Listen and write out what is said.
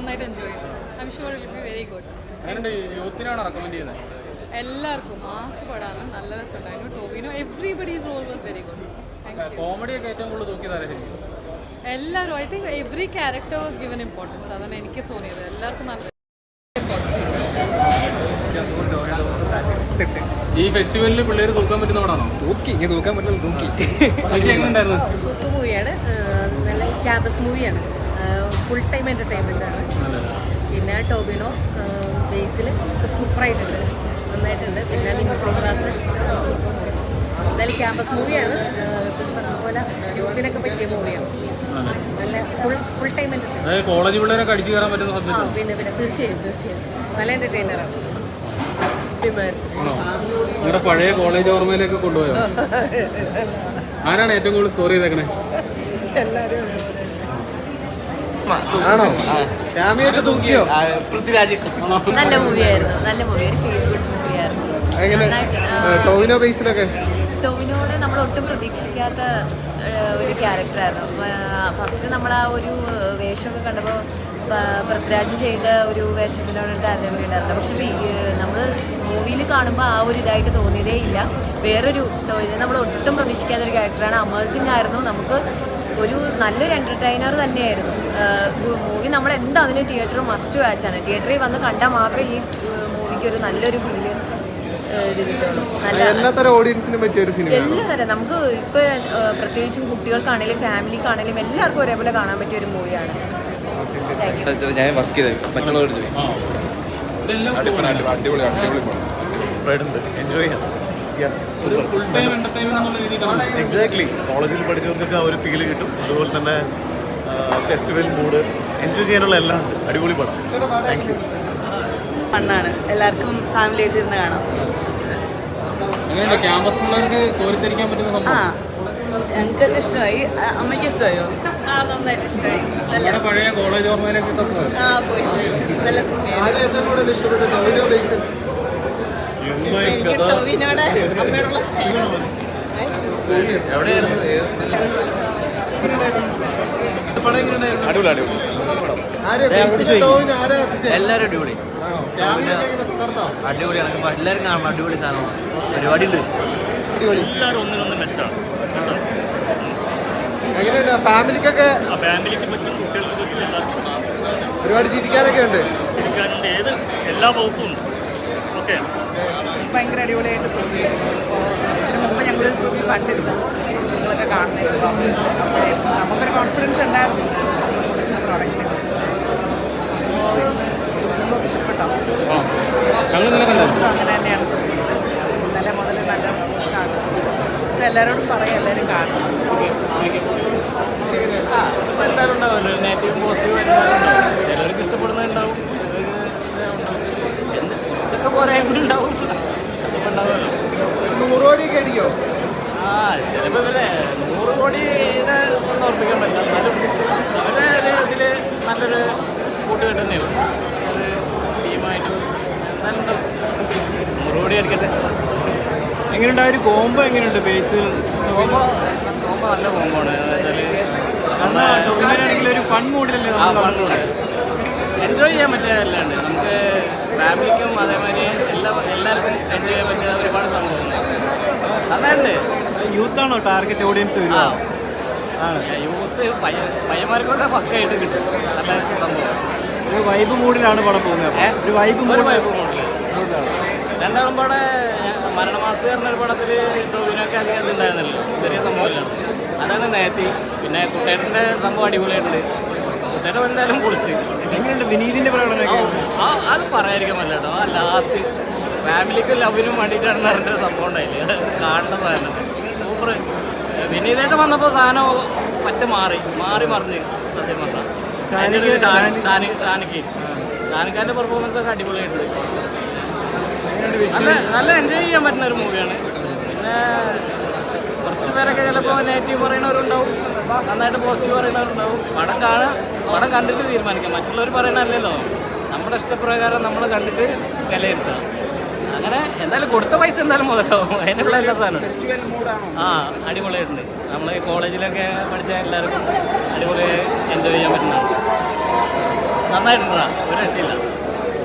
നന്നായിട്ട് എൻജോയ് ചെയ്തു. I'm sure it will be very good. എല്ലാവർക്കും മാസ് പടാണ്, നല്ല രസമുണ്ടായിരുന്നു. Tovino everybody's role was very good. എല്ലാവരും I think every character was given importance. അതാണ് എനിക്ക് തോന്നിയത്. എല്ലാവർക്കും നല്ല ഈ ഫെസ്റ്റിവലിൽ പിള്ളേർ തൂക്കാൻ പറ്റുന്ന പടമാണോ? തൂക്കാൻ പറ്റുന്നത് തൂക്കി. സൂപ്പർ മൂവിയാണ്, നല്ല ക്യാമ്പസ് മൂവിയാണ്, ഫുൾ ടൈം എൻ്റർടൈൻമെൻ്റ് ആണ്. പിന്നെ ടോബിനോ ബേസിൽ സൂപ്പറായിട്ടുണ്ട്, നന്നായിട്ടുണ്ട്. പിന്നെ വിനീത് ശ്രീനിവാസൻ സൂപ്പർ മൂവി. എന്തായാലും ക്യാമ്പസ് മൂവിയാണ്, പറഞ്ഞ പോലെ യൂത്തിനൊക്കെ പറ്റിയ മൂവിയാണ്. നല്ല ഫുൾ ടൈം എൻ്റർടൈൻമെൻറ്റ്. കോളേജ് പിള്ളേരൊക്കെ അടിച്ചു കയറാൻ പറ്റുന്ന പിന്നെ തീർച്ചയായും നല്ല എൻ്റർടൈനറാണ്. നിങ്ങളുടെ പഴയ കോളേജ് ഓർമ്മയിലേക്ക് കൊണ്ടുപോയോ? ആരാണ് ഏറ്റവും കൂടുതൽ സ്കോർ ചെയ്തേക്കണേ? നല്ല മൂവിയായിരുന്നു, നല്ല മൂവി, ഒരു ഫീൽ ഗുഡ് മൂവിയായിരുന്നു. ടോവിനോടെ നമ്മൾ ഒട്ടും പ്രതീക്ഷിക്കാത്ത ഒരു ക്യാരക്ടറായിരുന്നു. ഫസ്റ്റ് നമ്മൾ ആ ഒരു വേഷമൊക്കെ കണ്ടപ്പോൾ പൃഥ്വിരാജ് ചെയ്ത ഒരു വേഷത്തിനോട് താരതമ്യമുണ്ടായിരുന്നു. പക്ഷെ നമ്മൾ മൂവിയിൽ കാണുമ്പോൾ ആ ഒരു ഇതായിട്ട് തോന്നിയതേ ഇല്ല. വേറൊരു നമ്മൾ ഒട്ടും പ്രതീക്ഷിക്കാത്ത ഒരു ക്യാരക്ടറാണ്. അമേസിംഗ് ആയിരുന്നു. നമുക്ക് ഒരു നല്ലൊരു എൻ്റർടൈനർ തന്നെയായിരുന്നു മൂവി. നമ്മൾ എന്താണെങ്കിലും തിയേറ്റർ മസ്റ്റ് വാച്ചാണ്. തിയേറ്ററിൽ വന്ന് കണ്ടാൽ മാത്രമേ ഈ മൂവിക്ക് ഒരു നല്ലൊരു ഫീല് എല്ലാതരം നമുക്ക് ഇപ്പൊ പ്രത്യേകിച്ചും കുട്ടികൾക്കാണെങ്കിലും ഫാമിലിക്കാണെങ്കിലും എല്ലാവർക്കും ഒരേപോലെ കാണാൻ പറ്റിയ ഒരു മൂവിയാണ്. ഞാൻ വർക്ക് ചെയ്ത മറ്റുള്ളവരോട് എക്സാക്ട്ലി കോളേജിൽ പഠിച്ചവർക്കൊക്കെ ആ ഒരു ഫീല് കിട്ടും. അതുപോലെ തന്നെ ഫെസ്റ്റിവൽ മൂഡ് എൻജോയ് ചെയ്യാനുള്ള എല്ലാം ഉണ്ട്. അടിപൊളി പടം. Thank you. ഫണ്ണാണ്, എല്ലാവർക്കും ഫാമിലി ആയിട്ട് ഇരുന്ന് കാണാം. ക്യാമ്പസ് പിള്ളേർക്ക് കോരിത്തിരിക്കാൻ പറ്റുന്ന സംഭവം എനിക്കൊക്കെ ഇഷ്ടമായി. അമ്മയ്ക്ക് ഇഷ്ടമായോ? നന്നായിട്ട് ഇഷ്ടമായി. നമ്മുടെ പഴയ കോളേജ് ഓർമ്മയിലേക്ക് പോയി. നല്ല സിനിമ. എനിക്ക് ടോവിനോട് അമ്മയോടുള്ള എല്ലാവരും അടിപൊളി, അടിപൊളിയാണ്. എല്ലാവരും കാണാം, അടിപൊളി സാധനമാണ്. പരിപാടി ഉണ്ട്, എല്ലാവരും ഒന്നിനൊന്നും മെച്ചാണ്. ഫാമിലിക്കൊക്കെ ഫാമിലിക്ക് പറ്റും, കുട്ടികൾക്ക് പറ്റും, എല്ലാവർക്കും ഒരുപാട് ചിരിക്കാനൊക്കെ ഉണ്ട്. ചിരിക്കാനുണ്ട്, ഏത് എല്ലാ വകുപ്പും ഉണ്ട്. ഓക്കെ, ഭയങ്കര അടിപൊളിയായിട്ട് തോന്നി. ഇതിന് മുമ്പ് ഞങ്ങൾ റിവ്യൂ കണ്ടിരുന്നു, നിങ്ങളൊക്കെ കാണുന്നില്ല. നമുക്കൊരു കോൺഫിഡൻസ് ഉണ്ടായിരുന്നു പ്രോഡക്റ്റിനെ കുറിച്ച്. നമുക്ക് ഇഷ്ടപ്പെട്ടോ? അങ്ങനെ തന്നെയാണ് തോന്നിയത്. ഇന്നലെ മുതൽ നല്ല റിവ്യൂസാണ്. എല്ലാവരോടും പറയാം, എല്ലാവരും കാണണം. എല്ലാവരും ഉണ്ടാവുമല്ലോ, നെഗറ്റീവ് പോസിറ്റീവ് എല്ലാവരും ഉണ്ടാവും. ചിലർക്ക് ഇഷ്ടപ്പെടുന്നുണ്ടാവും, എന്തൊക്കെ പോരായ്മ ഉണ്ടാവും. ഉണ്ടാവുമല്ലോ. 100 കോടിയൊക്കെ അടിക്കോ? ചിലപ്പോൾ ഇവരെ 100 കോടിയുടെ ഒന്നും ഓർപ്പിക്കാൻ പറ്റില്ല. എന്നാലും അവരുടെ ഇതിൽ നല്ലൊരു കൂട്ടുകെട്ട് തന്നെയാണ്. ഒരു ടീമായിട്ട് നല്ല 100 കോടി അടിക്കട്ടെ. എങ്ങനെയുണ്ട് ആ ഒരു കോംബോ? എങ്ങനെയുണ്ട് ബേസിൽ? കോംബോ നല്ല കോംബോ ആണ്. ആണെങ്കിൽ ഒരു ഫൺ മൂഡിലല്ലേ? എൻജോയ് ചെയ്യാൻ പറ്റിയതല്ലാണ്ട് നമുക്ക് ഫാമിലിക്കും അതേമാതിരി എല്ലാവർക്കും എൻജോയ് ചെയ്യാൻ പറ്റിയ ഒരുപാട് സംഭവങ്ങൾ അതാണ്ട്. യൂത്താണോ ടാർഗറ്റ് ഓഡിയൻസ്? യൂത്ത് പയ്യന്മാർക്കൊക്കെ പക്കയായിട്ട് കിട്ടും. നല്ല സംഭവം. ഒരു വൈബ് മൂഡിലാണ് പടം പോകുന്നത്. ഒരു വൈബ് മൂഡിൽ. രണ്ടാളും പാടെ മരണമാസം പറഞ്ഞൊരു പടത്തിൽ ടോവിനൊക്കെ അധികം ഇതുണ്ടായിരുന്നല്ലോ, ചെറിയ സംഭവമില്ലാണ്. അതാണ് നേരത്തെ. പിന്നെ കുട്ടേട്ടൻ്റെ സംഭവം അടിപൊളിയായിട്ടുണ്ട്. കുട്ടേട്ടൻ എന്തായാലും പൊളിച്ച്. എങ്ങനെയുണ്ട് വിനീതിൻ്റെ പ്രകടനം? അത് പറയാതിരിക്കാൻ പറ്റില്ല കേട്ടോ. ആ ലാസ്റ്റ് ഫാമിലിക്കും ലവിനും വേണ്ടിയിട്ടാണെന്ന് പറഞ്ഞൊരു സംഭവം ഉണ്ടായില്ലേ, അത് കാണേണ്ട സാധനം. സൂപ്പർ. വിനീതായിട്ട് വന്നപ്പോൾ സാധനം പറ്റ മറിഞ്ഞ് സത്യം പറഞ്ഞാൽ. ഷാനിഖാൻ്റെ പെർഫോമൻസ് ഒക്കെ അടിപൊളിയായിട്ടുണ്ട്. നല്ല എൻജോയ് ചെയ്യാൻ പറ്റുന്ന ഒരു മൂവിയാണ്. പിന്നെ കുറച്ച് പേരൊക്കെ ചിലപ്പോൾ നെഗറ്റീവ് പറയുന്നവരുണ്ടാവും, നന്നായിട്ട് പോസിറ്റീവ് പറയുന്നവരുണ്ടാവും. പടം കണ്ടിട്ട് തീരുമാനിക്കാം. മറ്റുള്ളവർ പറയണമല്ലല്ലോ, നമ്മുടെ ഇഷ്ടപ്രകാരം നമ്മൾ കണ്ടിട്ട് വിലയിരുത്താം. അങ്ങനെ എന്തായാലും കൊടുത്ത പൈസ എന്തായാലും മുതലാവും. അതിനുള്ള എല്ലാ സാധനം അടിപൊളിയായിട്ടുണ്ട്. നമ്മൾ കോളേജിലൊക്കെ പഠിച്ച എല്ലാവർക്കും അടിപൊളി എൻജോയ് ചെയ്യാൻ പറ്റുന്നതാണ്. നന്നായിട്ടുണ്ടാ ഒരു രക്ഷയില്ല